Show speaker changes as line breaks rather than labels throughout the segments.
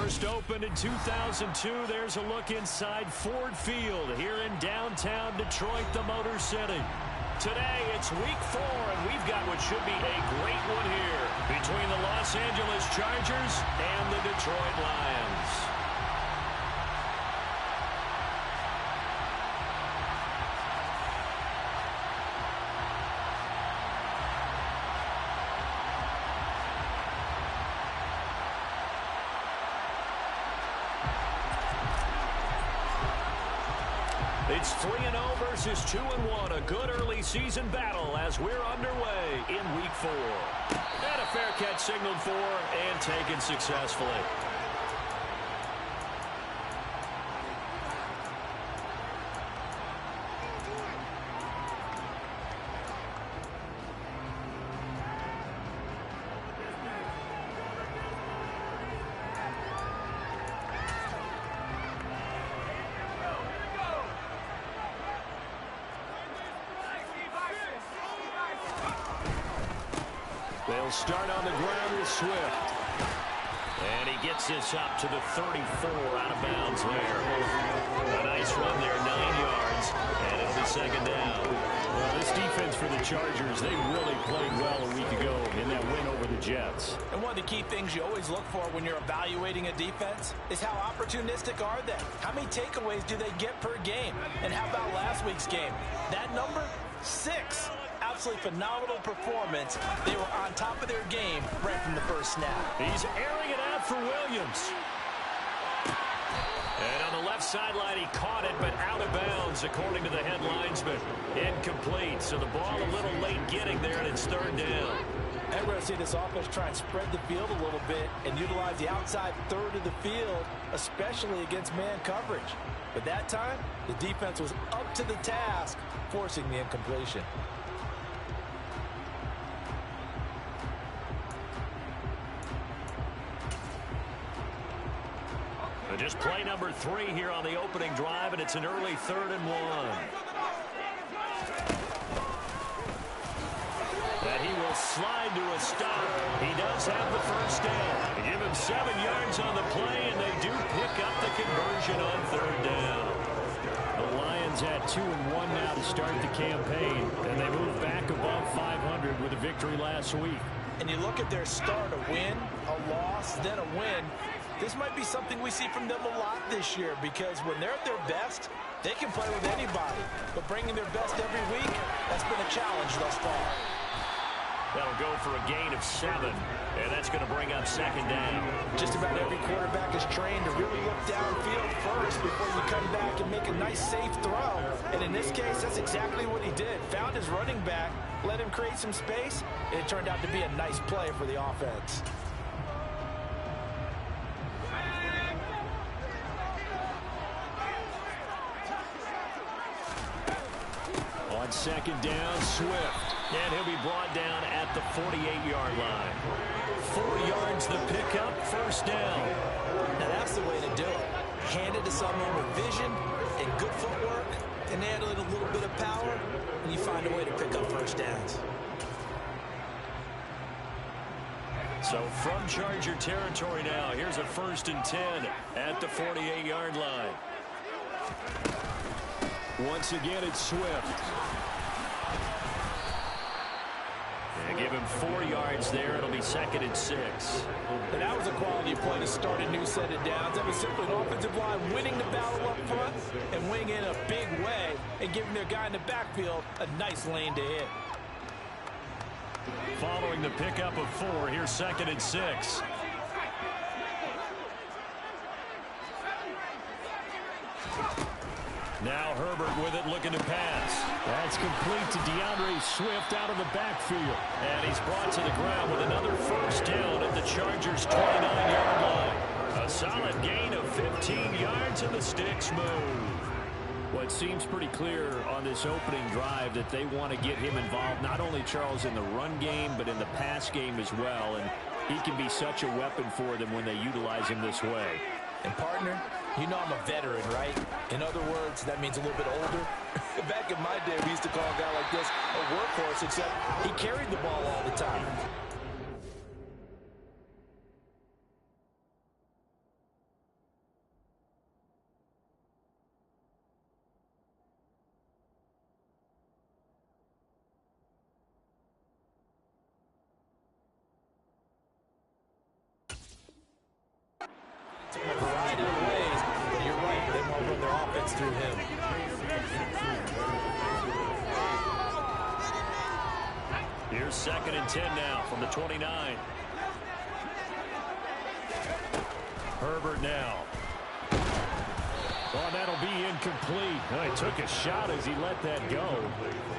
First opened in 2002, there's a look inside Ford Field here in downtown Detroit, the Motor City. Today, it's week 4, and we've got what should be a great one here between the Los Angeles Chargers and the Detroit Lions. It's 3-0 versus 2-1, a good early season battle as we're underway in week 4. And a fair catch signaled for and taken successfully. They'll start on the ground with Swift. And he gets this up to the 34, out of bounds there. A nice run there, 9 yards, and it'll be second down.
Well, this defense for the Chargers, they really played well a week ago in that win over the Jets.
And one of the key things you always look for when you're evaluating a defense is how opportunistic are they? How many takeaways do they get per game? And how about last week's game? That number, 6. Absolutely phenomenal performance. They were on top of their game right from the first snap.
He's airing it out for Williams. And on the left sideline, he caught it, but out of bounds, according to the head linesman. Incomplete, so the ball a little late getting there, and it's third down.
And we're going to see this offense try and spread the field a little bit and utilize the outside third of the field, especially against man coverage. But that time, the defense was up to the task, forcing the incompletion.
Just play number 3 here on the opening drive, and it's an early 3rd and 1. And he will slide to a stop. He does have the first down. They give him 7 yards on the play, and they do pick up the conversion on 3rd down.
The Lions at 2-1 now to start the campaign, and they move back above 500 with a victory last week.
And you look at their start, a win, a loss, then a win. This might be something we see from them a lot this year, because when they're at their best, they can play with anybody. But bringing their best every week, that's been a challenge thus far.
That'll go for a gain of 7, and that's going to bring up second down.
Just about every quarterback is trained to really look downfield first before you come back and make a nice, safe throw. And in this case, that's exactly what he did. Found his running back, let him create some space, and it turned out to be a nice play for the offense.
On second down, Swift.
And he'll be brought down at the 48-yard line. 4 yards the pickup, first down.
Now that's the way to do it. Hand it to someone with vision and good footwork, and add a little bit of power, and you find a way to pick up first downs.
So from Charger territory now, here's a 1st and 10 at the 48-yard line.
Once again, it's Swift.
They give him 4 yards there. It'll be 2nd and 6.
And that was a quality play to start a new set of downs. That was simply an offensive line winning the battle up front and winning in a big way and giving their guy in the backfield a nice lane to hit.
Following the pickup of 4, here's 2nd and 6. Now Herbert with it, looking to pass.
That's complete to DeAndre Swift out of the backfield.
And he's brought to the ground with another first down at the Chargers' 29-yard line. A solid gain of 15 yards, and the sticks move.
Well, it seems pretty clear on this opening drive that they want to get him involved, not only, Charles, in the run game, but in the pass game as well. And he can be such a weapon for them when they utilize him this way.
And, partner, you know I'm a veteran, right? In other words, that means a little bit older. Back in my day, we used to call a guy like this a workhorse, except he carried the ball all the time. offense through him.
Here's 2nd and 10 now from the 29. Herbert now. Oh, that'll be incomplete. Oh, he took a shot as he let that go.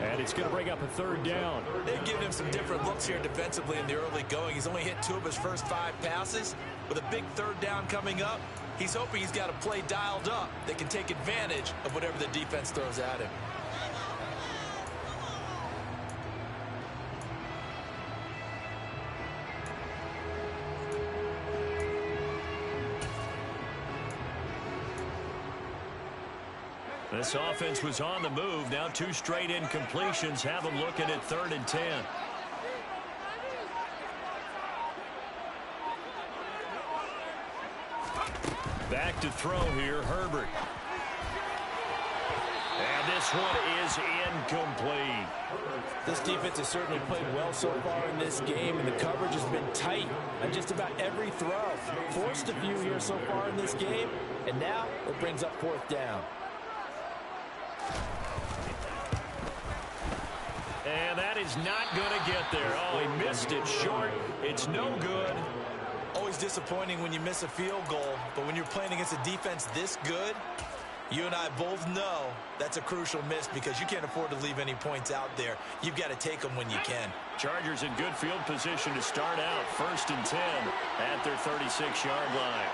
And it's going to bring up a 3rd down.
They've given him some different looks here defensively in the early going. He's only hit 2 of his first 5 passes. With a big 3rd down coming up, he's hoping he's got a play dialed up that can take advantage of whatever the defense throws at him.
This offense was on the move. Now 2 straight incompletions have them looking at 3rd and 10. Back to throw here, Herbert. And this one is incomplete.
This defense has certainly played well so far in this game, and the coverage has been tight on just about every throw. Forced a few here so far in this game, and now it brings up 4th down.
And that is not going to get there. Oh, he missed it short. It's no good.
Always disappointing when you miss a field goal, but when you're playing against a defense this good, you and I both know that's a crucial miss because you can't afford to leave any points out there. You've got to take them when you can.
Chargers in good field position to start out. 1st and 10 at their 36-yard line.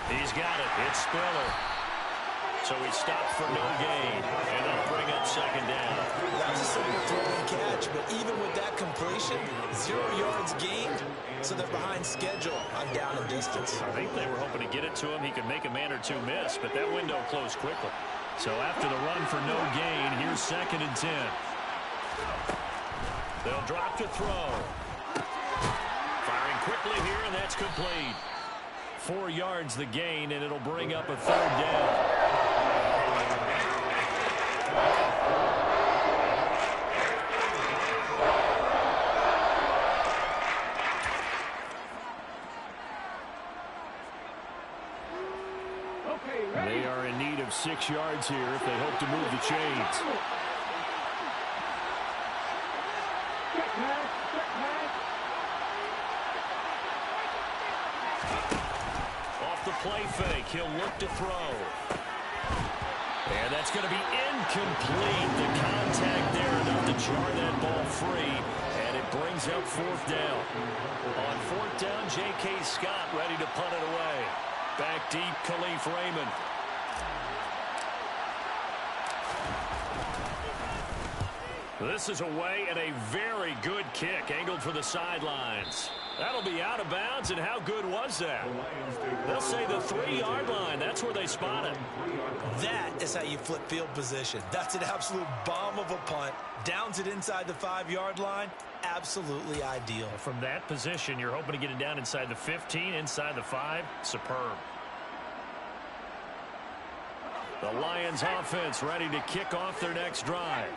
He's got it. It's Spiller. So he stopped for no gain, and they'll bring up 2nd down.
That was a simple throw and catch, but even with that completion, 0 yards gained, so they're behind schedule on down and distance.
I think they were hoping to get it to him. He could make a man or 2 miss, but that window closed quickly. So after the run for no gain, here's 2nd and 10. They'll drop to throw. Firing quickly here, and that's complete. 4 yards the gain, and it'll bring up a 3rd down. They are in need of 6 yards here if they hope to move the chains. Off the play fake, he'll look to throw. And that's going to be incomplete. The contact there enough to jar that ball free. And it brings up 4th down. On 4th down, J.K. Scott ready to punt it away. Back deep, Khalif Raymond. This is away and a very good kick angled for the sidelines. That'll be out of bounds, and how good was that? They'll say the 3-yard line. That's where they spot it.
That is how you flip field position. That's an absolute bomb of a punt. Downs it inside the 5-yard line. Absolutely ideal.
From that position, you're hoping to get it down inside the 15, inside the 5. Superb. The Lions offense ready to kick off their next drive.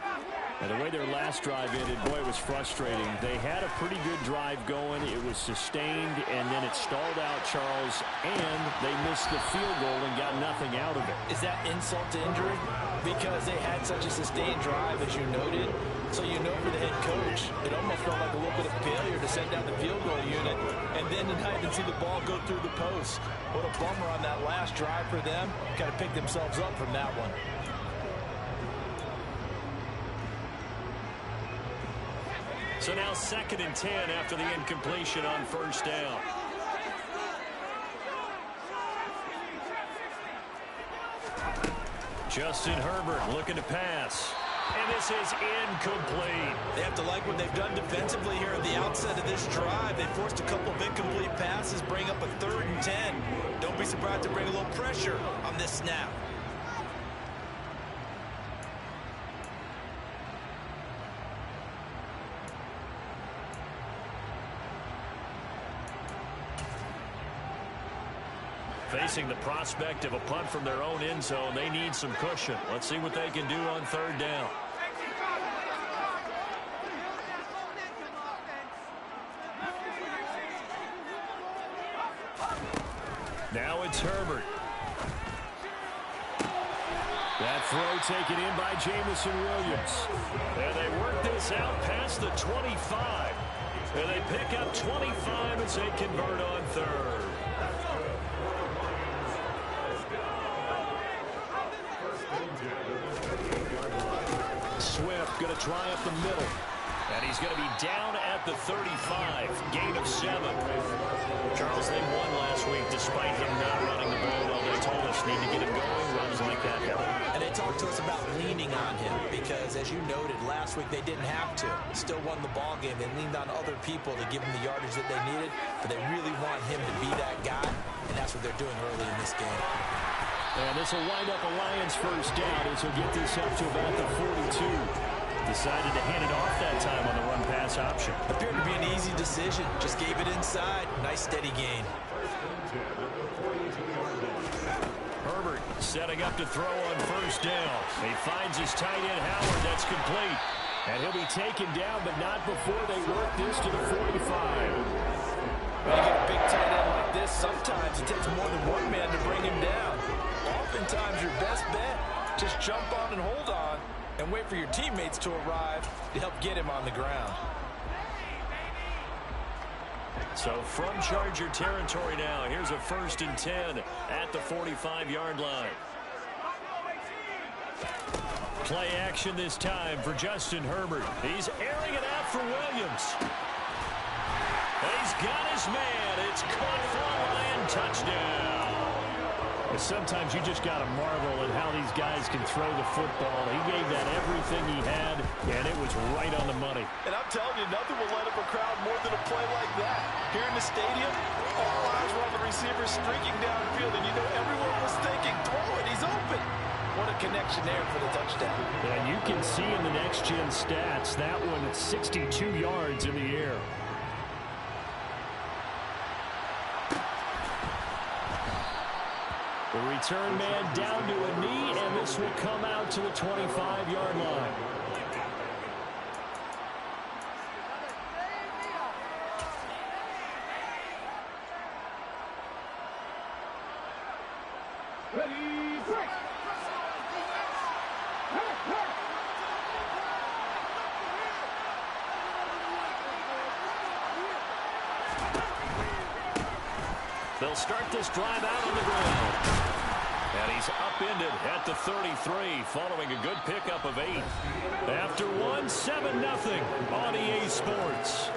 And the way their last drive ended, boy, it was frustrating. They had a pretty good drive going. It was sustained, and then it stalled out, Charles, and they missed the field goal and got nothing out of it.
Is that insult to injury? Because they had such a sustained drive, as you noted. So you know for the head coach, it almost felt like a little bit of failure to send down the field goal unit, and then to not even see the ball go through the post. What a bummer on that last drive for them. Got to pick themselves up from that one.
So now 2nd and 10 after the incompletion on 1st down. Justin Herbert looking to pass. And this is incomplete.
They have to like what they've done defensively here at the outset of this drive. They forced a couple of incomplete passes, bring up a 3rd and 10. Don't be surprised to bring a little pressure on this snap.
Facing the prospect of a punt from their own end zone, they need some cushion. Let's see what they can do on 3rd down. Now it's Herbert. That throw taken in by Jamison Williams. And they work this out past the 25. And they pick up 25 as they convert on third. Swift going to try up the middle. And he's going to be down at the 35. Gain of 7. Charles, they won last week despite him not running the ball well. They told us need to get him going. Runs like that help.
And they talked to us about leaning on him because, as you noted, last week they didn't have to. Still won the ball game. They leaned on other people to give them the yardage that they needed. But they really want him to be that guy. And that's what they're doing early in this game.
And this will wind up a Lions first down as he'll get this up to about the 42. Decided to hand it off that time on the run-pass option.
Appeared to be an easy decision. Just gave it inside. Nice steady gain.
Herbert setting up to throw on first down. He finds his tight end Howard. That's complete. And he'll be taken down, but not before they work this to the 45.
When you get a big tight end like this, sometimes it takes more than one man to bring him down. Oftentimes your best bet, just jump on and hold on and wait for your teammates to arrive to help get him on the ground.
So from Charger territory now, here's a 1st and 10 at the 45-yard line. Play action this time for Justin Herbert. He's airing it out for Williams. And he's got his man. It's caught for a Lion touchdown.
Sometimes you just got to marvel at how these guys can throw the football. He gave that everything he had, and it was right on the money.
And I'm telling you, nothing will light up a crowd more than a play like that. Here in the stadium, all eyes were on the receiver streaking downfield, and you know everyone was thinking, throw it, he's open. What a connection there for the touchdown.
And you can see in the next-gen stats, that one at 62 yards in the air. The return man down to a knee, and this will come out to the 25-yard line.
Ready, break!
They'll start this drive out on the ground. And he's upended at the 33 following a good pickup of 8. After one, 7-0 on EA Sports.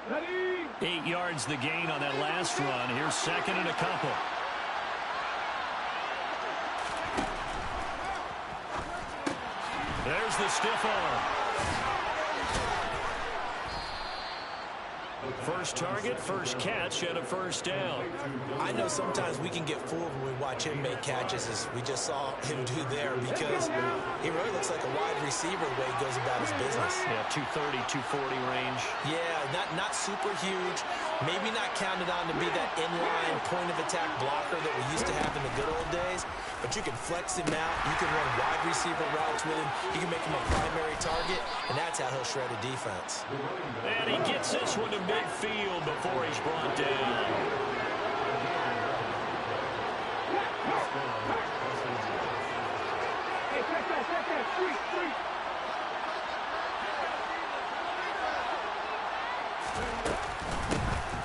Ready?
8 yards the gain on that last run. Here's 2nd and a couple. There's the stiff arm. First target, first catch, and a first down.
I know sometimes we can get fooled when we watch him make catches, as we just saw him do there, because he really looks like a wide receiver the way he goes about his business.
Yeah, 230, 240 range.
Yeah, not super huge. Maybe not counted on to be that inline point-of-attack blocker that we used to have in the good old days, but you can flex him out. You can run wide receiver routes with him. You can make him a primary target, and that's how he'll shred a defense.
And he gets this one to midfield before he's brought down.
Hey, check that, street.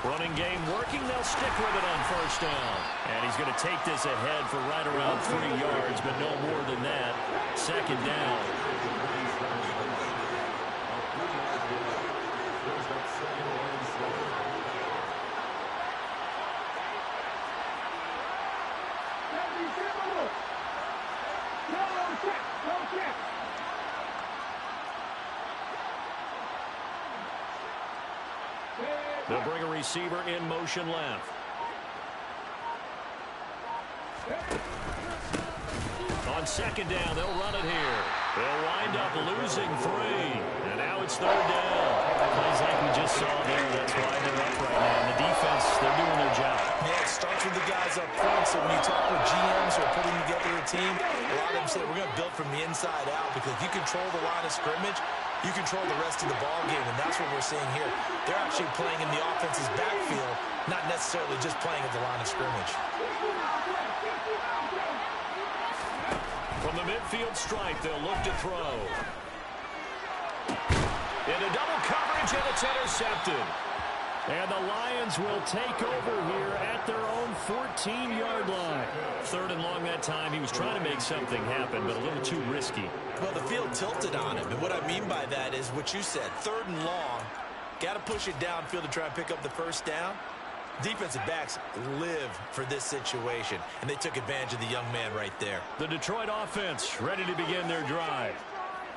Running game working. They'll stick with it on first down. And he's going to take this ahead for right around 3 yards, but no more than that. 2nd down. They'll bring a receiver in motion left. On 2nd down, they'll run it here. They'll wind up losing 3. And now it's 3rd down. Plays like we just saw there. That's why they're up right now. And the defense, they're doing their job.
Yeah, it starts with the guys up front. So when you talk with GMs who are putting together a team, a lot of them say we're going to build from the inside out, because if you control the line of scrimmage, you control the rest of the ball game, and that's what we're seeing here. They're actually playing in the offense's backfield, not necessarily just playing at the line of scrimmage.
From the midfield stripe, they'll look to throw. Into double coverage, and it's intercepted. And the Lions will take over here at their own 14-yard line. 3rd and long that time. He was trying to make something happen, but a little too risky.
Well, the field tilted on him, and what I mean by that is what you said. 3rd and long, got to push it downfield to try and pick up the first down. Defensive backs live for this situation, and they took advantage of the young man right there.
The Detroit offense ready to begin their drive.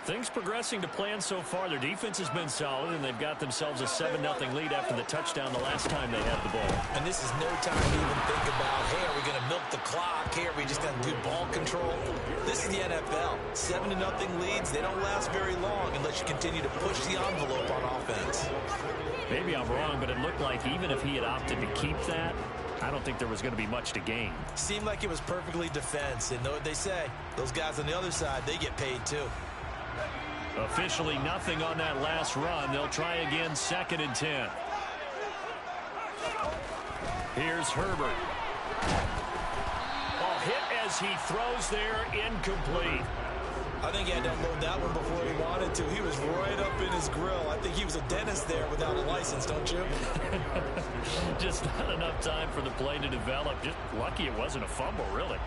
Things progressing to plan so far. Their defense has been solid, and they've got themselves a 7-0 lead after the touchdown the last time they had the ball.
And this is no time to even think about, hey, are we going to milk the clock? Hey, are we just going to do ball control? This is the NFL. 7-0 leads, they don't last very long unless you continue to push the envelope on offense.
Maybe I'm wrong, but it looked like even if he had opted to keep that, I don't think there was going to be much to gain.
Seemed like it was perfectly defense, and know what they say. Those guys on the other side, they get paid too.
Officially nothing on that last run. They'll try again, 2nd and 10. Here's Herbert. Ball hit as he throws there, incomplete.
I think he had to unload that one before he wanted to. He was right up in his grill. I think he was a dentist there without a license, don't you?
Just not enough time for the play to develop. Just lucky it wasn't a fumble, really.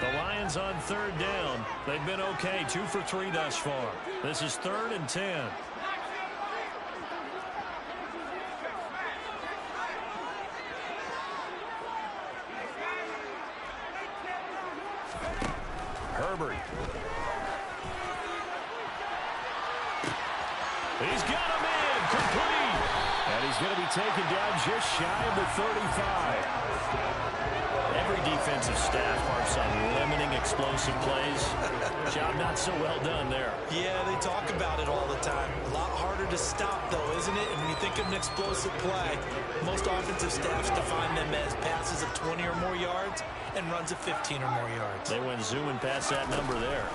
The Lions on 3rd down. They've been okay, 2 for 3 thus far. This is 3rd and 10. Herbert. He's got him in, complete. And he's going to be taken down just shy of the 35. Every defensive staff harps on limiting explosive plays. Job not so well done there.
Yeah, they talk about it all the time. A lot harder to stop, though, isn't it? And when you think of an explosive play, most offensive staffs define them as passes of 20 or more yards and runs of 15 or more yards.
They went zooming past that number there.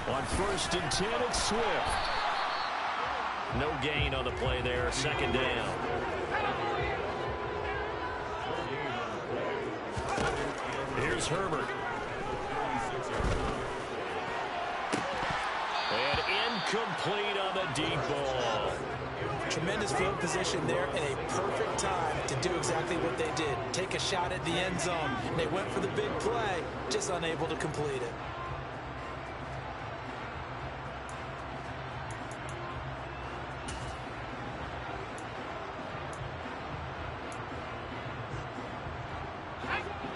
On 1st and 10, it's Swift. No gain on the play there, 2nd down. Here's Herbert. And incomplete on the deep ball.
Tremendous field position there and a perfect time to do exactly what they did. Take a shot at the end zone. They went for the big play, just unable to complete it.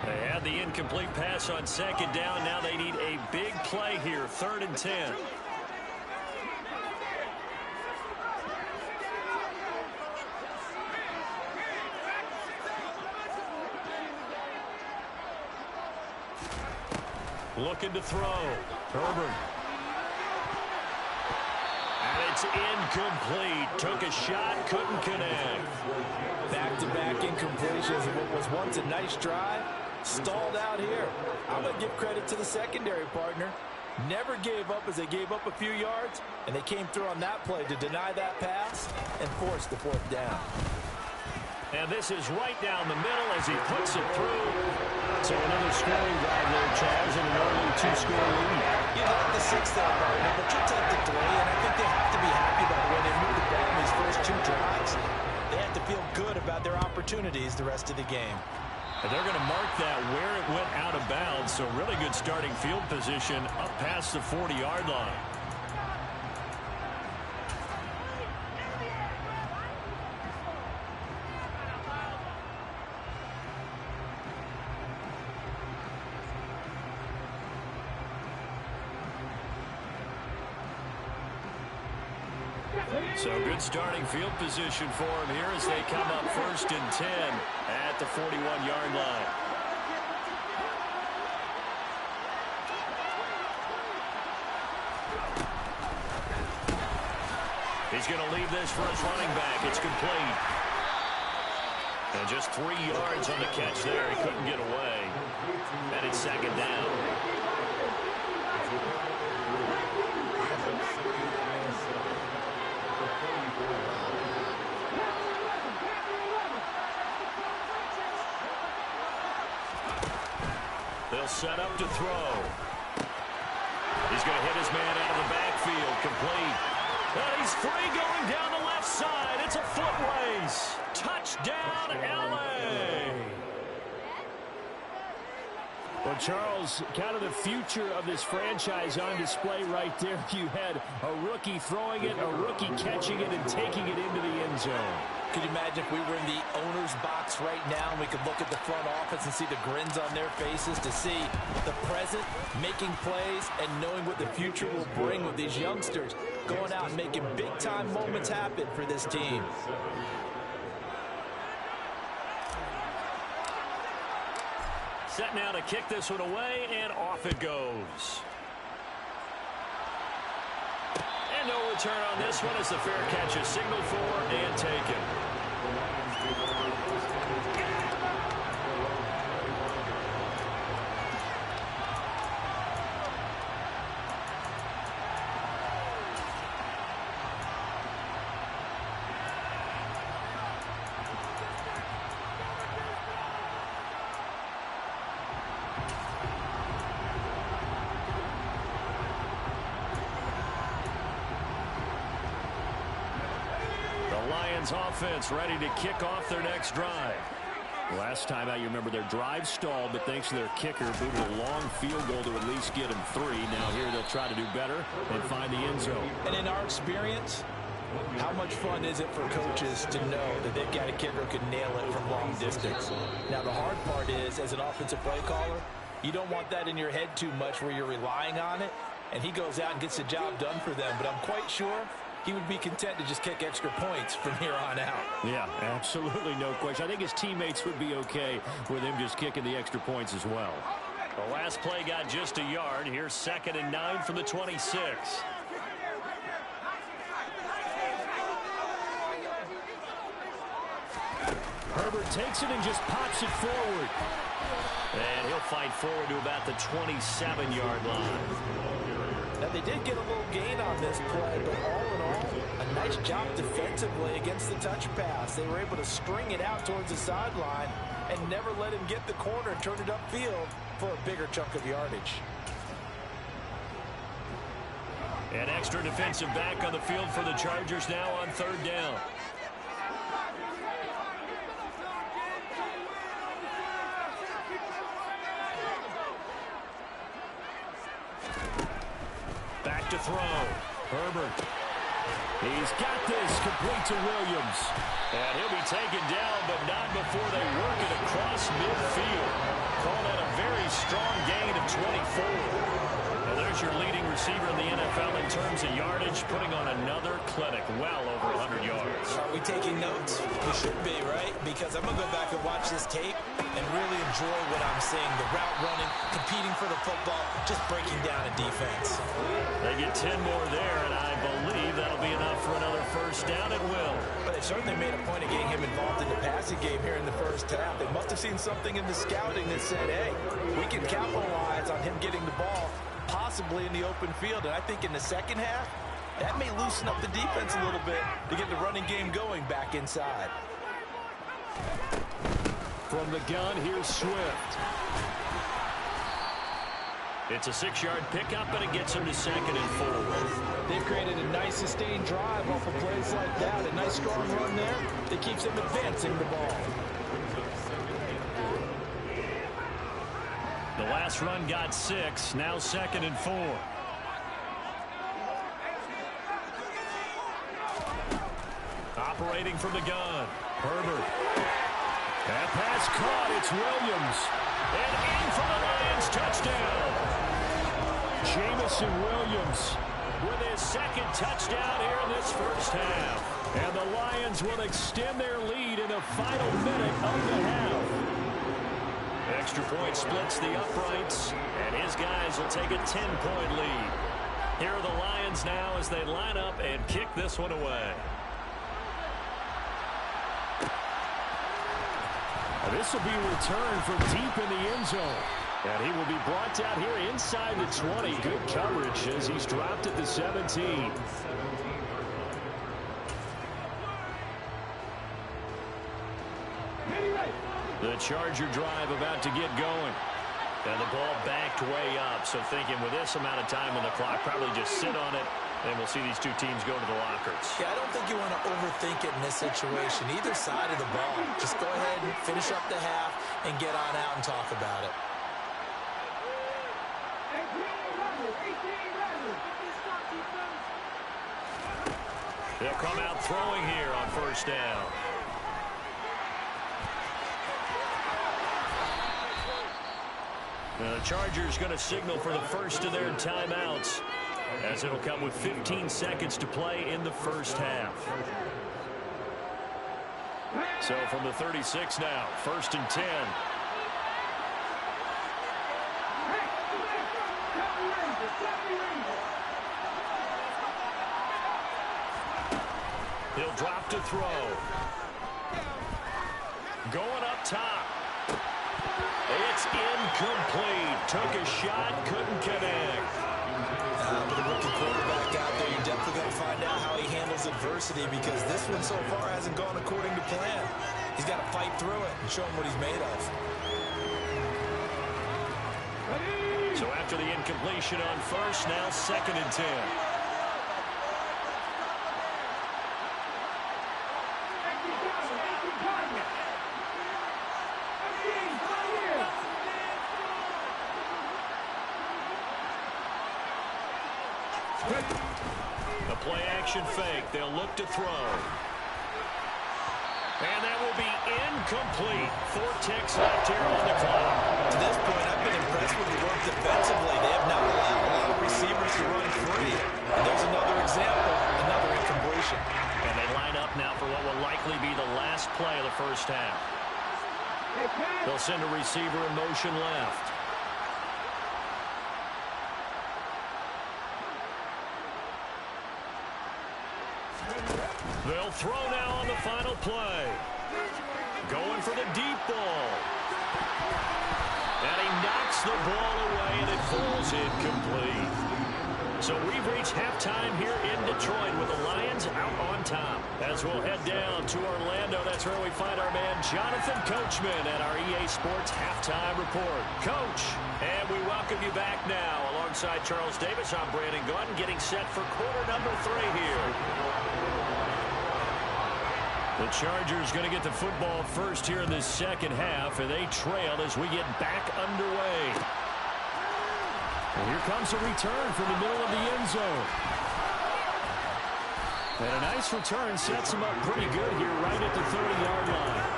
They had the incomplete pass on 2nd down. Now they need a big play here, 3rd and 10. Looking to throw. Herbert. And it's incomplete. Took a shot, couldn't connect.
Back-to-back incompletions of what was once a nice drive. Stalled out here. I'm going to give credit to the secondary partner. Never gave up as they gave up a few yards, and they came through on that play to deny that pass and force the 4th down.
And this is right down the middle as he puts it through. So another scoring drive there, Charles, and an early 2-score lead.
You'd like the 6th there, partner, but you'll take the 3, and I think they have to be happy about the way they moved the ball in these first 2 drives. They have to feel good about their opportunities the rest of the game.
And they're going to mark that where it went out of bounds, so really good starting field position up past the 40-yard line. So good starting field position for him here as they come up 1st and 10 at the 41-yard line. He's going to leave this for his running back. It's complete. And just 3 yards on the catch there. He couldn't get away. And it's 2nd down. They'll set up to throw. He's going to hit his man out of the backfield. Complete. And he's free going down the left side. It's a foot race. Touchdown, L.A.
Well, Charles, kind of the future of this franchise on display right there. You had a rookie throwing it, a rookie catching it, and taking it into the end zone.
Could you imagine if we were in the owner's box right now and we could look at the front office and see the grins on their faces to see the present, making plays, and knowing what the future will bring with these youngsters going out and making big-time moments happen for this team.
Set now to kick this one away, and off it goes. And no return on this one as the fair catch is signaled for and taken. Offense ready to kick off their next drive.
Last time out, you remember their drive stalled, but thanks to their kicker, booted a long field goal to at least get them 3. Now here they'll try to do better and find the end zone.
And in our experience, how much fun is it for coaches to know that they've got a kicker who can nail it from long distance? Now the hard part is, as an offensive play caller, you don't want that in your head too much where you're relying on it, and he goes out and gets the job done for them. But I'm quite sure he would be content to just kick extra points from here on out.
Yeah, absolutely no question. I think his teammates would be okay with him just kicking the extra points as well.
The last play got just a yard. Here's 2nd and 9 from the 26.
Herbert takes it and just pops it forward.
And he'll fight forward to about the 27-yard line.
Now, they did get a little gain on this play, but all in all, a nice job defensively against the touch pass. They were able to string it out towards the sideline and never let him get the corner and turn it upfield for a bigger chunk of yardage.
An extra defensive back on the field for the Chargers now on 3rd down. Back to throw. Herbert. He's got this. Complete to Williams. And he'll be taken down, but not before they work it across midfield. Call that a very strong gain of 24. Well, there's your leading receiver in the NFL in terms of yardage, putting on another clinic, well over 100 yards.
Are we taking notes? We should be, right? Because I'm going to go back and watch this tape and really enjoy what I'm seeing. The route running, competing for the football, just breaking down a defense.
They get 10 more there, and I believe that'll be enough for another first down. It will.
But they certainly made a point of getting him involved in the passing game here in the first half. They must have seen something in the scouting that said, hey, we can capitalize on him getting the ball, possibly in the open field. And I think in the second half, that may loosen up the defense a little bit to get the running game going back inside.
From the gun, here's Swift.
It's a 6-yard pickup, and it gets him to 2nd and 4.
They've created a nice sustained drive off of plays like that. A nice strong run there that keeps them advancing the ball.
The last run got 6, now 2nd and 4. Operating from the gun, Herbert. That pass caught, it's Williams. And in for the Lions, touchdown.
Jamison Williams
with his second touchdown here in this first half. And the Lions will extend their lead in the final minute of the half. Extra point splits the uprights, and his guys will take a 10-point lead. Here are the Lions now as they line up and kick this one away. This will be returned from deep in the end zone. And he will be brought down here inside the 20. Good coverage as he's dropped at the 17. The Charger drive about to get going. And the ball backed way up. So thinking with this amount of time on the clock, probably just sit on it. And we'll see these two teams go to the lockers.
Yeah, I don't think you want to overthink it in this situation. Either side of the ball. Just go ahead and finish up the half and get on out and talk about it.
They'll come out throwing here on first down. Now the Chargers going to signal for the first of their timeouts, as it'll come with 15 seconds to play in the first half. So from the 36 now, 1st and 10. He'll drop to throw. Going up top. It's incomplete. Took a shot, couldn't connect.
With a rookie quarterback out there, you're definitely going to find out how he handles adversity, because this one so far hasn't gone according to plan. He's got to fight through it and show him what he's made of.
So after the incompletion on first, now 2nd and 10. The play-action fake. They'll look to throw. And that will be incomplete. 4 ticks left here on the clock.
To this point, I've been impressed with the work defensively. They have not allowed a lot of receivers to run free. And there's another example, another incompletion.
And they line up now for what will likely be the last play of the first half. They'll send a receiver in motion left. They'll throw now on the final play. Going for the deep ball. And he knocks the ball away, and it falls incomplete. So we've reached halftime here in Detroit with the Lions out on top. As we'll head down to Orlando, that's where we find our man Jonathan Coachman at our EA Sports Halftime Report. Coach, and we welcome you back now. Alongside Charles Davis, I'm Brandon Gunn, getting set for quarter number 3 here. The Chargers going to get the football first here in this second half, and they trail as we get back underway. And here comes a return from the middle of the end zone. And a nice return sets them up pretty good here right at the 30-yard line.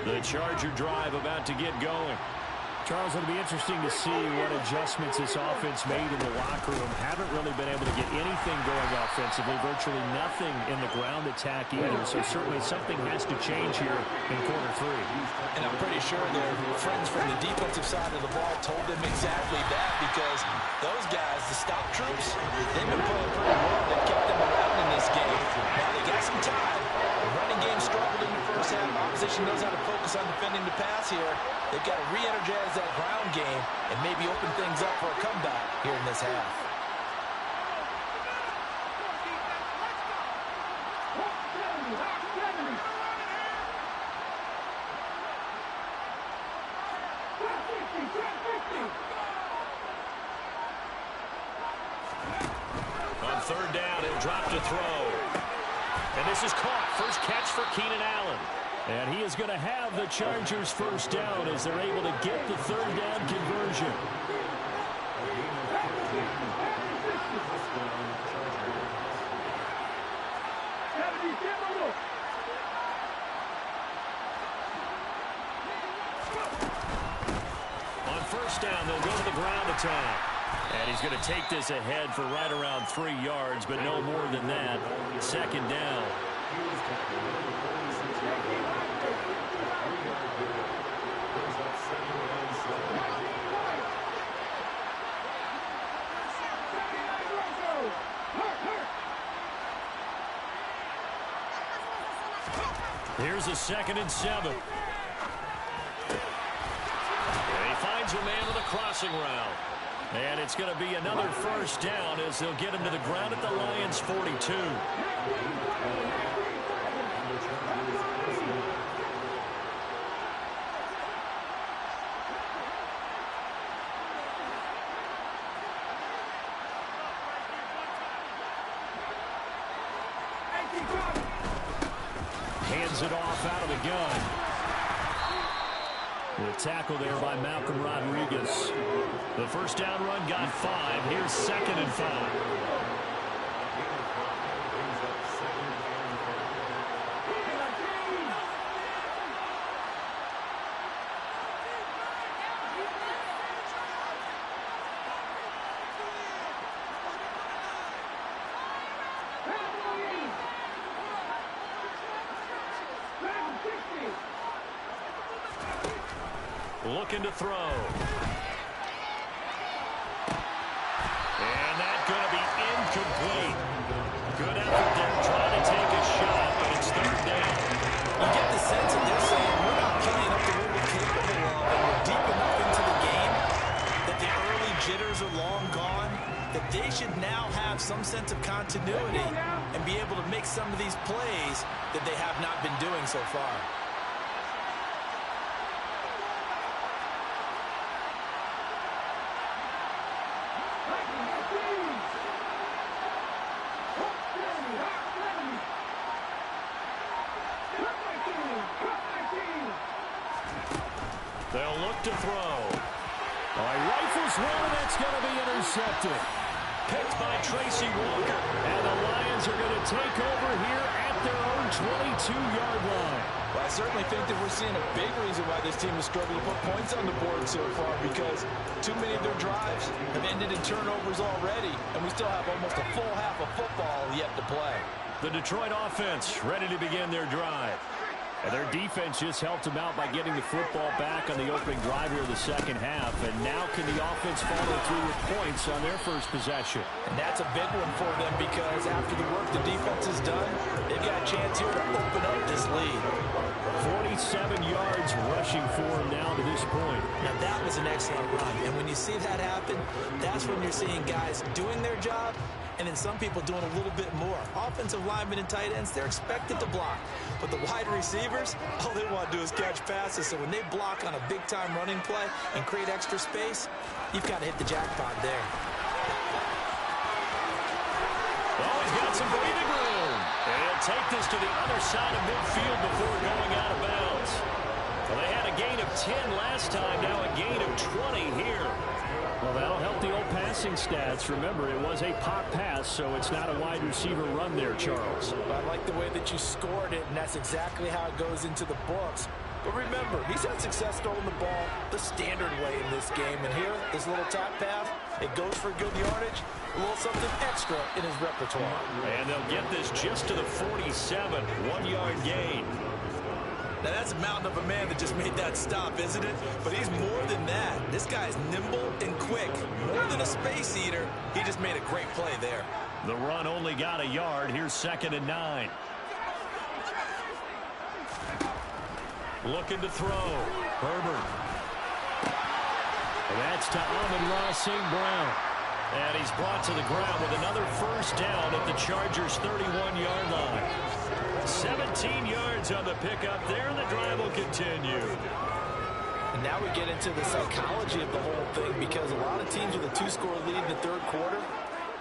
The Charger drive about to get going. Charles, it'll be interesting to see what adjustments this offense made in the locker room. Haven't really been able to get anything going offensively, virtually nothing in the ground attack either. So certainly something has to change here in quarter 3.
And I'm pretty sure their friends from the defensive side of the ball told them exactly that, because those guys, the stop troops, they've been playing pretty well. They've kept them around in this game. Now they got some time. The running game struggled in the first half. Opposition knows how to focus on defending the pass here. They've got to re-energize that ground game and maybe open things up for a comeback here in this half.
third down. He'll drop to throw. And this is caught. First catch for Keenan Allen.
And he is going to have the Chargers first down as they're able to get the third down conversion.
On first down, they'll go to the ground attack. And he's going to take this ahead for right around 3 yards, but no more than that. Second down. Here's a 2nd and 7. And he finds a man with a crossing route. And it's going to be another first down as they'll get him to the ground at the Lions' 42. Hands it off out of the gun. The tackle there by Malcolm Rodriguez. The first down run got 5. Here's 2nd and 5. Looking to throw. And that's going to be incomplete. Good effort there trying to take a shot, but it's third down.
You get the sense that they're saying we're not playing up to what we're capable of, and we're deep enough into the game that the early jitters are long gone, that they should now have some sense of continuity and be able to make some of these plays that they have not been doing so far.
They'll look to throw. Rifles one, and that's going to be intercepted. Picked by Tracy Walker. And the Lions are going to take over here at their own 22-yard line.
Well, I certainly think that we're seeing a big reason why this team has struggled to put points on the board so far, because too many of their drives have ended in turnovers already, and we still have almost a full half of football yet to play.
The Detroit offense ready to begin their drive.
And their defense just helped them out by getting the football back on the opening drive here of the second half. And now can the offense follow through with points on their first possession?
And that's a big one for them, because after the work the defense has done, they've got a chance here to open up this lead.
47 yards rushing for him now to this point.
Now that was an excellent run. And when you see that happen, that's when you're seeing guys doing their job, and then some people doing a little bit more. Offensive linemen and tight ends, they're expected to block. But the wide receivers, all they want to do is catch passes. So when they block on a big-time running play and create extra space, you've got to hit the jackpot there.
Oh, he's got some breathing room. And he'll take this to the other side of midfield before going out of bounds. Well, they had a gain of 10 last time, now a gain of 20 here.
Well, that'll help the old passing stats. Remember, it was a pop pass, so it's not a wide receiver run there, Charles.
I like the way that you scored it, and that's exactly how it goes into the books. But remember, he's had success throwing the ball the standard way in this game. And here, this little top pass, it goes for good yardage, a little something extra in his repertoire.
And they'll get this just to the 47, 1-yard gain.
Now, that's a mountain of a man that just made that stop, isn't it? But he's more than that. This guy's nimble and quick. More than a space eater, he just made a great play there.
The run only got a yard. Here's 2nd and 9. Looking to throw. Herbert. And that's to Amon-Ra St. Brown. And he's brought to the ground with another first down at the Chargers' 31-yard line. 17 yards on the pickup there, and the drive will continue.
And now we get into the psychology of the whole thing, because a lot of teams with a 2-score lead in the third quarter,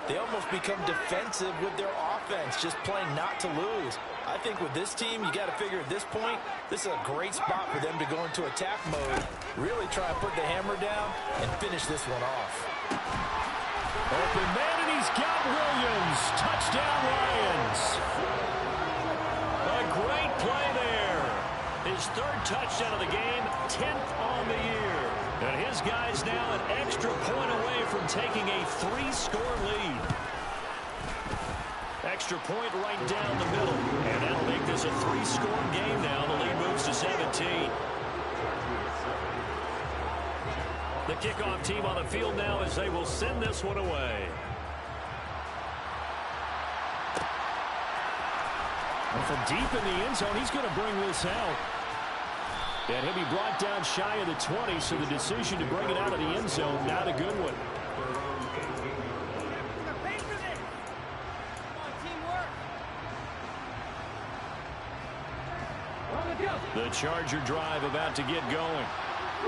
They almost become defensive with their offense, just playing not to lose. I think with this team, you got to figure at this point, this is a great spot for them to go into attack mode, really try and put the hammer down and finish this one off.
Open man, and he's got Williams. Touchdown, Lions.
A great play there. His third touchdown of the game, 10th on the year. And his guy's now an extra point away from taking a 3-score lead. Extra point right down the middle. And that'll make this a 3-score game now. The lead moves to 17. The kickoff team on the field now as they will send this one away.
And from deep in the end zone, he's going to bring this out. And he'll be brought down shy of the 20, so the decision to bring it out of the end zone, not a good one.
The Charger drive about to get going.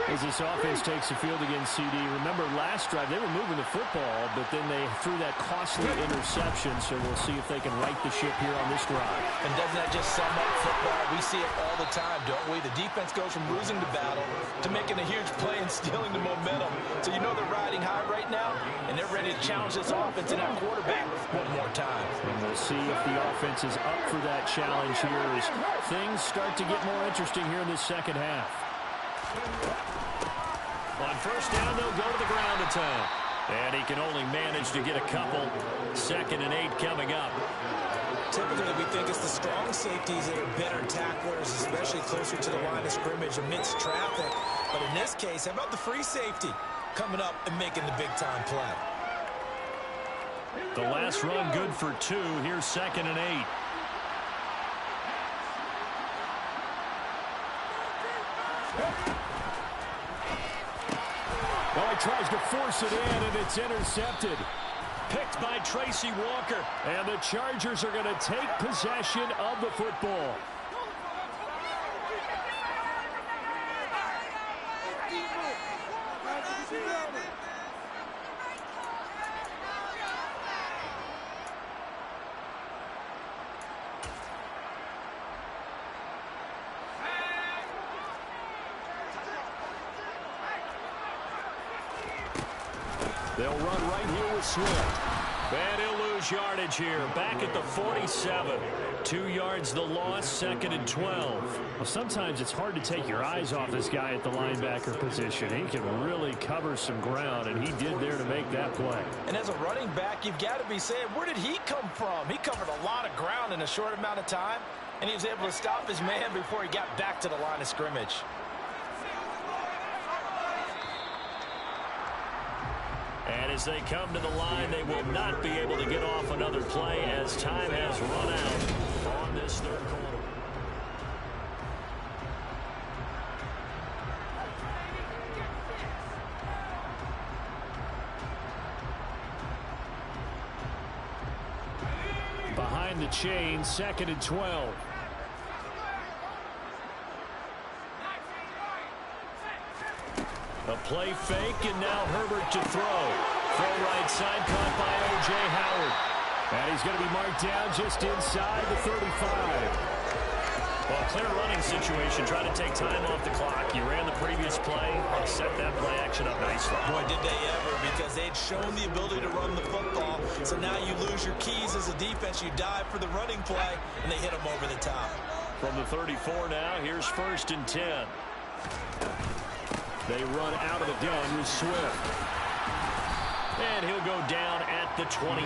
As this offense takes the field against CD, remember last drive they were moving the football, but then they threw that costly interception, so we'll see if they can right the ship here on this drive.
And doesn't that just sum up football? We see it all the time, don't we? The defense goes from losing the battle to making a huge play and stealing the momentum. So you know they're riding high right now, and they're ready to challenge this offense and that quarterback one more time.
And we'll see if the offense is up for that challenge here as things start to get more interesting here in this second half.
On first down, they'll go to the ground attack. And he can only manage to get a couple. 2nd and 8 coming up.
Typically, we think it's the strong safeties that are better tacklers, especially closer to the line of scrimmage amidst traffic. But in this case, how about the free safety coming up and making the big-time play?
The last run good for 2. Here's 2nd and 8.
Well, he tries to force it in, and it's intercepted.
Picked by Tracy Walker.
And the Chargers are going to take possession of the football. They'll run right here with Swift.
And he'll lose yardage here. Back at the 47. 2 yards the loss, 2nd and 12.
Well, sometimes it's hard to take your eyes off this guy at the linebacker position. He can really cover some ground, and he did there to make that play.
And as a running back, you've got to be saying, where did he come from? He covered a lot of ground in a short amount of time, and he was able to stop his man before he got back to the line of scrimmage.
And as they come to the line, they will not be able to get off another play as time has run out on this third quarter.
Behind the chain, 2nd and 12.
A play fake, and now Herbert to throw. Throw right side, caught by O.J. Howard.
And he's going to be marked down just inside the 35.
Well, clear running situation. Try to take time off the clock. You ran the previous play. Set that play action up nicely.
Boy, did they ever, because they'd shown the ability to run the football. So now you lose your keys as a defense. You dive for the running play, and they hit them over the top.
From the 34 now, here's 1st and 10.
They run out of the gun with Swift.
And he'll go down at the 28.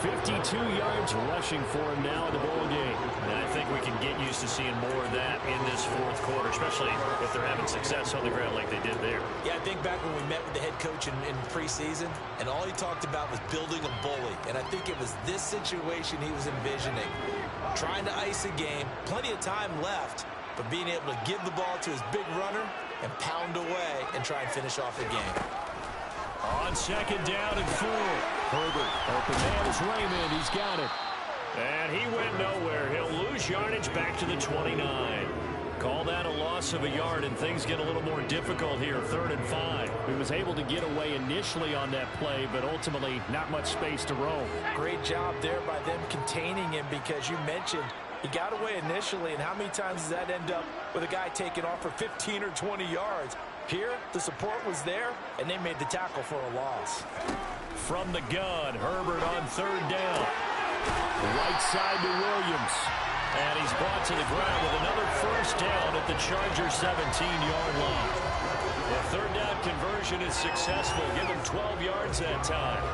52 yards rushing for him now in the ball game.
And I think we can get used to seeing more of that in this 4th quarter, especially if they're having success on the ground like they did there.
Yeah, I think back when we met with the head coach in preseason, and all he talked about was building a bully. And I think it was this situation he was envisioning. Trying to ice a game, plenty of time left, but being able to give the ball to his big runner and pound away and try and finish off the game.
On 2nd down and 4.
Herbert, open man is Raymond. He's got it.
And he went nowhere. He'll lose yardage back to the 29. Call that a loss of a yard, and things get a little more difficult here, 3rd and 5.
He was able to get away initially on that play, but ultimately not much space to roam.
Great job there by them containing him, because you mentioned he got away initially, and how many times does that end up with a guy taking off for 15 or 20 yards? Here, the support was there, and they made the tackle for a loss.
From the gun, Herbert on 3rd down. Right side to Williams. And he's brought to the ground with another 1st down at the Chargers' 17-yard line. The 3rd down conversion is successful. Give him 12 yards that time.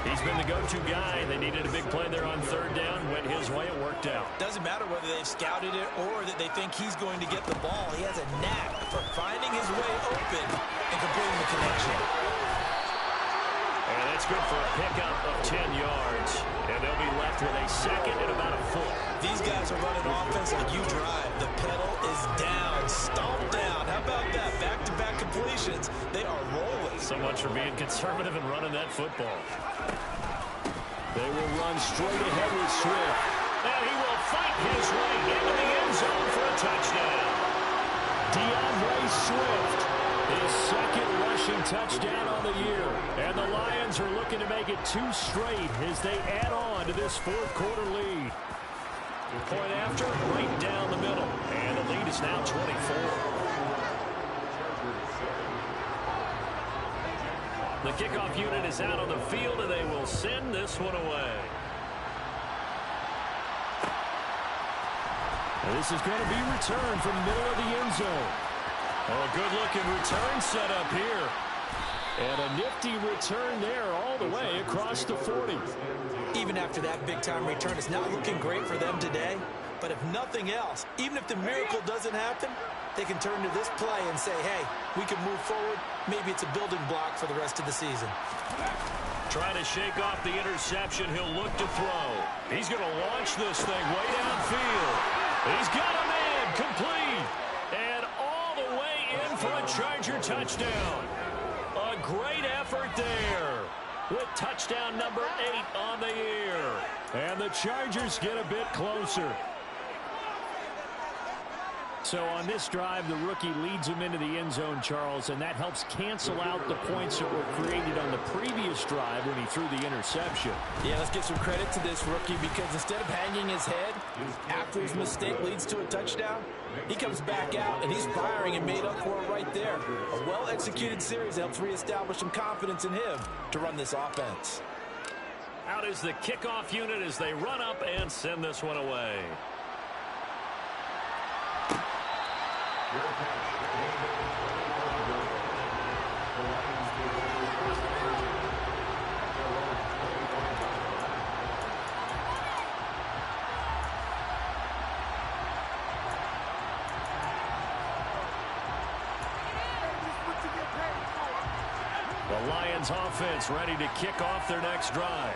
He's been the go-to guy. They needed a big play there on 3rd down. Went his way. It worked out.
Doesn't matter whether they've scouted it or that they think he's going to get the ball. He has a knack for finding his way open and completing the connection.
And that's good for a pickup of 10 yards. And they'll be left with a 2nd and about a foot.
These guys are running offense like you drive. The pedal is down, stomped down. How about that? Back-to-back completions. They are rolling.
So much for being conservative and running that football. They will run straight ahead with Swift. And he will fight his way into the end zone for a touchdown. DeAndre Swift, his 2nd rushing touchdown on the year. And the Lions are looking to make it 2 straight as they add on to this 4th quarter lead. Point after, right down the middle. And the lead is now 24. The kickoff unit is out on the field, and they will send this one away. And this is going to be returned from the middle of the end zone. Oh, a good-looking return set up here. And a nifty return there all the way across the 40.
Even after that big-time return, it's not looking great for them today. But if nothing else, even if the miracle doesn't happen, they can turn to this play and say, hey, we can move forward. Maybe it's a building block for the rest of the season.
Trying to shake off the interception. He'll look to throw. He's going to launch this thing way downfield. He's got a man complete. And all the way in for a Charger touchdown. A great effort there with touchdown number 8 on the year. And the Chargers get a bit closer.
So on this drive, the rookie leads him into the end zone, Charles, and that helps cancel out the points that were created on the previous drive when he threw the interception.
Yeah, let's give some credit to this rookie, because instead of hanging his head after his mistake leads to a touchdown, he comes back out and he's firing and made up for it right there. A well-executed series helps reestablish some confidence in him to run this offense.
Out is the kickoff unit as they run up and send this one away. The Lions offense ready to kick off their next drive.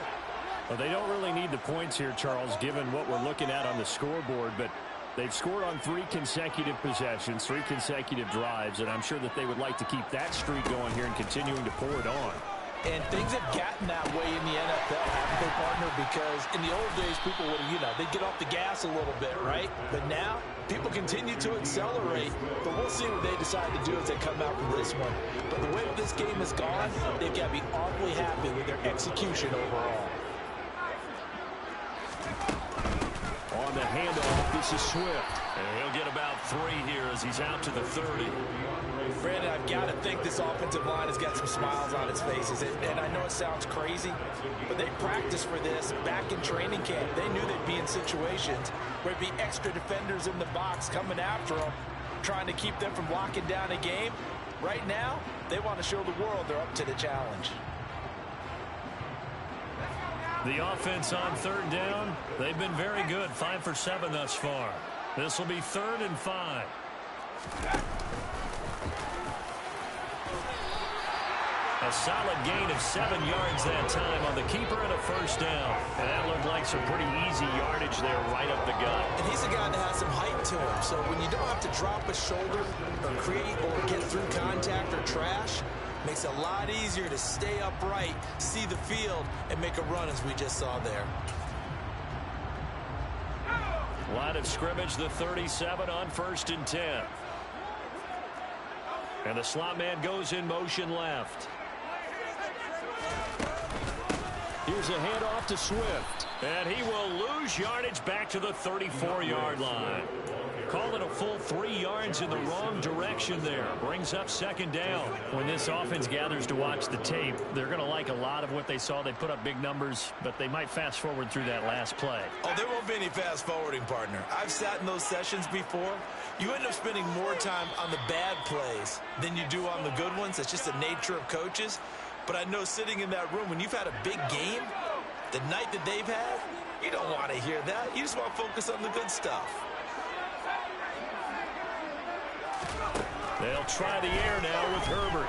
Well, they don't really need the points here, Charles, given what we're looking at on the scoreboard, but they've scored on 3 consecutive possessions, 3 consecutive drives, and I'm sure that they would like to keep that streak going here and continuing to pour it on.
And things have gotten that way in the NFL, haven't they, partner? Because in the old days, people would, they'd get off the gas a little bit, right? But now, people continue to accelerate. But we'll see what they decide to do as they come out from this one. But the way that this game has gone, they've got to be awfully happy with their execution overall.
On the handoff, this is Swift.
And he'll get about 3 here as he's out to the 30.
Brandon, I've got to think this offensive line has got some smiles on its faces. And I know it sounds crazy, but they practiced for this back in training camp. They knew they'd be in situations where there'd be extra defenders in the box coming after them, trying to keep them from locking down a game. Right now, they want to show the world they're up to the challenge.
The offense on 3rd down, they've been very good, 5 for 7 thus far. This will be 3rd and 5. A solid gain of 7 yards that time on the keeper and a 1st down. And that looked like some pretty easy yardage there right up the gut.
And he's a guy that has some height to him. So when you don't have to drop a shoulder or create or get through contact or trash, makes it a lot easier to stay upright, see the field, and make a run as we just saw there.
Line of scrimmage, the 37 on 1st and 10. And the slot man goes in motion left. Here's a handoff to Swift. And he will lose yardage back to the 34-yard line. Call it a full 3 yards in the wrong direction there. Brings up 2nd down.
When this offense gathers to watch the tape, they're going to like a lot of what they saw. They put up big numbers, but they might fast forward through that last play.
Oh, there won't be any fast forwarding, partner. I've sat in those sessions before. You end up spending more time on the bad plays than you do on the good ones. That's just the nature of coaches. But I know sitting in that room, when you've had a big game, the night that they've had, you don't want to hear that. You just want to focus on the good stuff.
They'll try the air now with Herbert.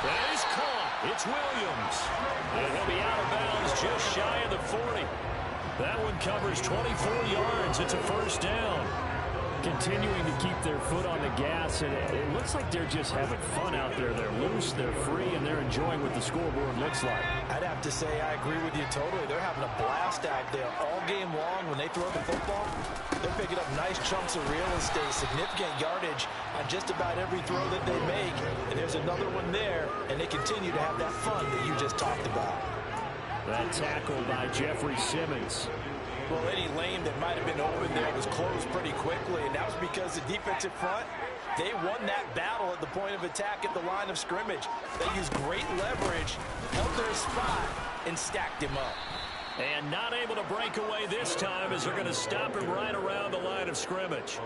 That is caught. It's Williams. And he'll be out of bounds just shy of the 40. That one covers 24 yards. It's a 1st down.
Continuing to keep their foot on the gas, and it looks like they're just having fun out there. They're loose, they're free, and they're enjoying what the scoreboard looks like.
I'd have to say I agree with you totally. They're having a blast out there all game long. When they throw the football, they're picking up nice chunks of real estate, significant yardage on just about every throw that they make. And there's another one there, and they continue to have that fun that you just talked about.
That tackle by Jeffrey Simmons.
Well, any lane that might have been open there was closed pretty quickly, and that was because the defensive front, they won that battle at the point of attack at the line of scrimmage. They used great leverage, held their spot, and stacked him up.
And not able to break away this time as they're going to stop him right around the line of scrimmage.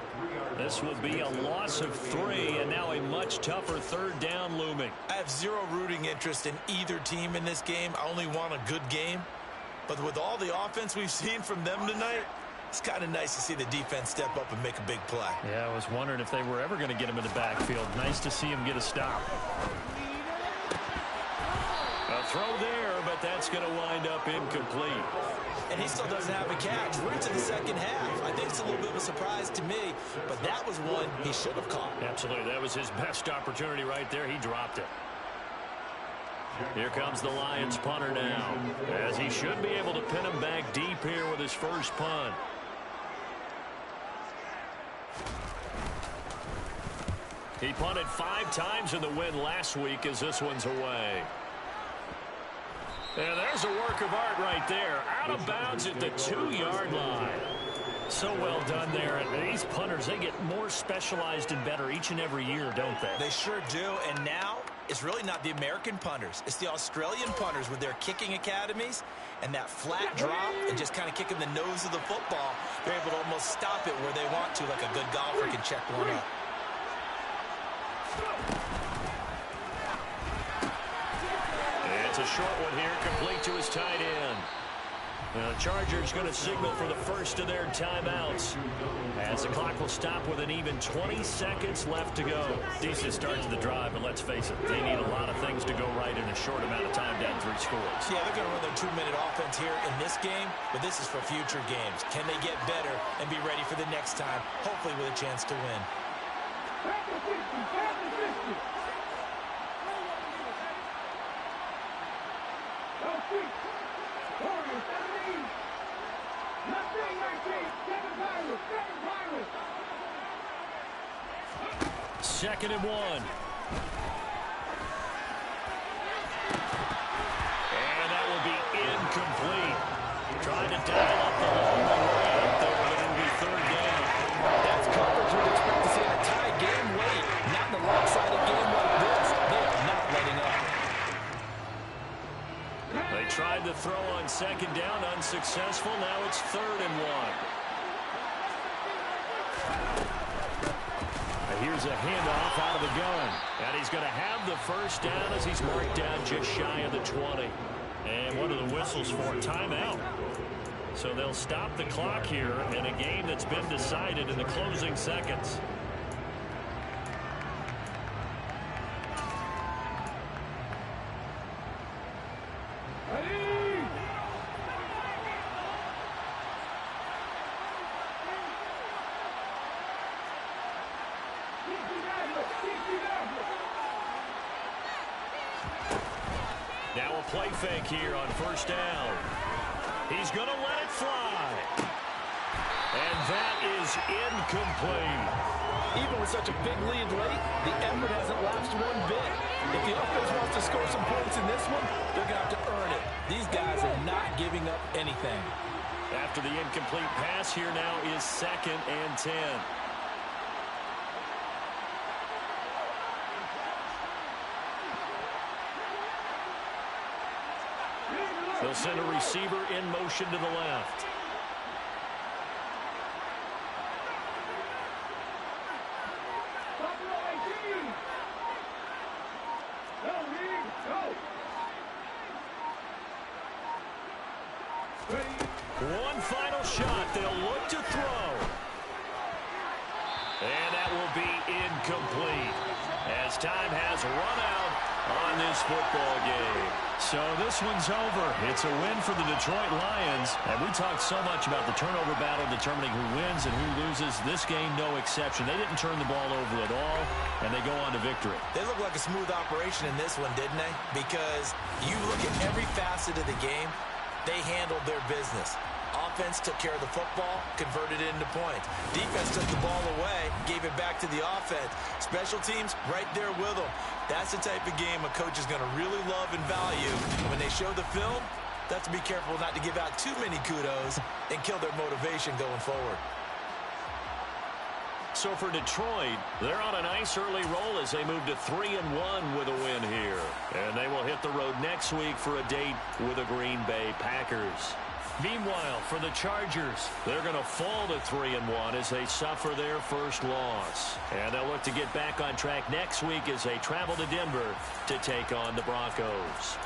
This will be a loss of 3, and now a much tougher 3rd down looming.
I have zero rooting interest in either team in this game. I only want a good game. But with all the offense we've seen from them tonight, it's kind of nice to see the defense step up and make a big play.
Yeah, I was wondering if they were ever going to get him in the backfield. Nice to see him get a stop.
A throw there, but that's going to wind up incomplete.
And he still doesn't have a catch. We're into the 2nd half. I think it's a little bit of a surprise to me, but that was one he should have caught.
Absolutely. That was his best opportunity right there. He dropped it. Here comes the Lions punter now, as he should be able to pin him back deep here with his first punt. He punted 5 times in the win last week as this one's away. And there's a work of art right there. Out of bounds at the 2-yard line.
So well done there. And these punters, they get more specialized and better each and every year, don't they?
They sure do. And now it's really not the American punters. It's the Australian punters with their kicking academies and that flat drop and just kind of kicking the nose of the football. They're able to almost stop it where they want to, like a good golfer can check one up.
It's a short one here, complete to his tight end. The Chargers going to signal for the first of their timeouts as the clock will stop with an even 20 seconds left to go. Decent start to the drive, but let's face it, they need a lot of things to go right in a short amount of time down 3 scores.
Yeah, they're going to run their 2-minute offense here in this game, but this is for future games. Can they get better and be ready for the next time, hopefully with a chance to win?
Second and 1. And that will be incomplete. Trying to dial up the long way up there, but it'll be 3rd down.
That's coverage we'd expect to see in a tie game late. Not in a lopsided game like this. They are not letting up.
They tried to throw on 2nd down, unsuccessful. Now it's 3rd and 1. Here's a handoff out of the gun. And he's going to have the 1st down as he's marked down just shy of the 20. And one of the whistles for a timeout. So they'll stop the clock here in a game that's been decided in the closing seconds. Now a play fake here on 1st down. He's going to let it fly. And that is incomplete.
Even with such a big lead late, the effort hasn't lapsed one bit. If the offense wants to score some points in this one, they're going to have to earn it. These guys are not giving up anything.
After the incomplete pass, here now is 2nd and 10. They'll send a receiver in motion to the left. One final shot. They'll look to throw. And that will be incomplete as time has run out on this football game. So this one's over. It's a win for the Detroit Lions. And we talked so much about the turnover battle determining who wins and who loses. This game, no exception. They didn't turn the ball over at all, and they go on to victory.
They look like a smooth operation in this one, didn't they? Because you look at every facet of the game, they handled their business. Offense took care of the football, converted it into points. Defense took the ball away, gave it back to the offense. Special teams, right there with them. That's the type of game a coach is going to really love and value. And when they show the film, they have to be careful not to give out too many kudos and kill their motivation going forward.
So for Detroit, they're on a nice early roll as they move to 3-1 with a win here. And they will hit the road next week for a date with the Green Bay Packers. Meanwhile, for the Chargers, they're going to fall to 3-1 as they suffer their first loss. And they'll look to get back on track next week as they travel to Denver to take on the Broncos.